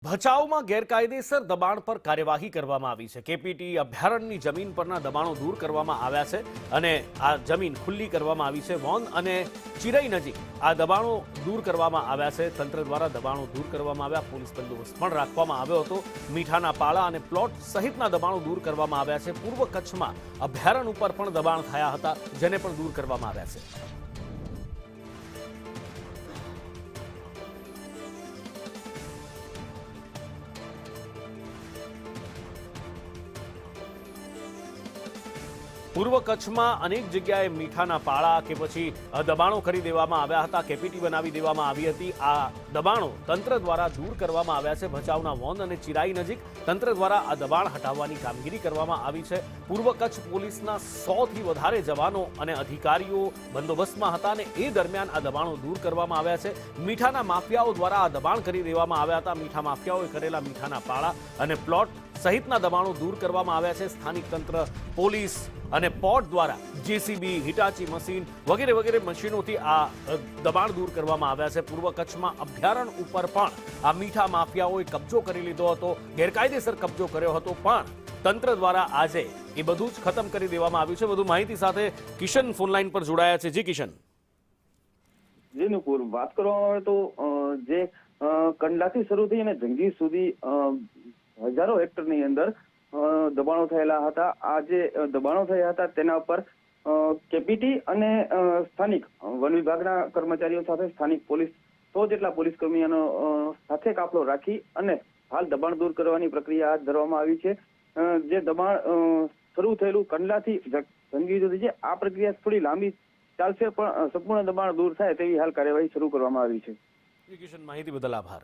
ભચાઉમાં ગેરકાયદેસર દબાણ પર કાર્યવાહી કરવામાં આવી છે। કેપીટી અભયારણ્યની જમીન પરના દબાણો દૂર કરવામાં આવ્યા છે અને આ જમીન ખુલ્લી કરવામાં આવી છે। વોન અને ચિરઈ નજીક આ દબાણો દૂર કરવામાં આવ્યા છે। તંત્ર દ્વારા દબાણો દૂર કરવામાં આવ્યા। પોલીસ બંદોબસ્ત પણ રાખવામાં આવ્યો હતો। મીઠાના પાળા અને પ્લોટ સહિતના દબાણો દૂર કરવામાં આવ્યા છે। પૂર્વ કચ્છમાં અભયારણ્ય ઉપર પણ દબાણ થયા હતા, જેને પણ દૂર કરવામાં આવ્યા છે। પૂર્વ કચ્છમાં અનેક જગ્યાએ મીઠાના પાળા કે પછી દબાણો કરી દેવામાં આવ્યા હતા। કેપીટી બનાવી દેવામાં આવી હતી। આ દબાણો તંત્ર દ્વારા દૂર કરવામાં આવ્યા છે। ભચાઉના વોન અને ચિરાઈ નજીક તંત્ર દ્વારા આ દબાણ હટાવવાની કામગીરી કરવામાં આવી છે। પૂર્વ કચ્છ પોલીસના 100થી વધારે જવાનો અને અધિકારીઓ બંદોબસ્તમાં હતા અને એ દરમિયાન આ દબાણો દૂર કરવામાં આવ્યા છે। મીઠાના માફિયાઓ દ્વારા આ દબાણ કરી દેવામાં આવ્યા હતા। મીઠા માફિયાઓએ કરેલા મીઠાના પાળા અને પ્લોટ સહિતના દબાણો દૂર કરવામાં આવ્યા છે। સ્થાનિક તંત્ર, પોલીસ અને પોર્ટ દ્વારા જેસીબી, હિટાચી મશીન વગેરે વગેરે મશીનોથી આ દબાણ દૂર કરવામાં આવ્યા છે। પૂર્વ કચ્છમાં અભયારણ્ય ઉપર પણ આ મીઠા માફિયાઓએ કબજો કરી લીધો હતો, ગેરકાયદેસર કબજો કર્યો હતો, પણ તંત્ર દ્વારા આજે એ બધું જ ખતમ કરી દેવામાં આવ્યું છે। વધુ માહિતી સાથે કિશન ફોનલાઈન પર જોડાયા છે। જી કિશન। જી નુપુર, વાત કરવામાં આવે તો જે કંડલાથી શરૂ થઈ અને જંગી સુધી હજારો હેક્ટરની અંદર દબાણો થયેલા હતા। આ જે દબાણો થયા હતા તેના પર કેપીટી અને સ્થાનિક વન વિભાગના કર્મચારીઓ સાથે સ્થાનિક પોલીસ 100 જેટલા પોલીસ કર્મીઓનો સાથે કાફલો રાખી અને હાલ દબાણ દૂર કરવાની પ્રક્રિયા હાથ ધરવામાં આવી છે। જે દબાણ શરૂ થયેલું કંડલાથી જંગી સુધી છે, આ પ્રક્રિયા થોડી લાંબી ચાલશે, પણ સંપૂર્ણ દબાણ દૂર થાય તેવી હાલ કાર્યવાહી શરૂ કરવામાં આવી છે। કિશન, માહિતી બદલ આભાર।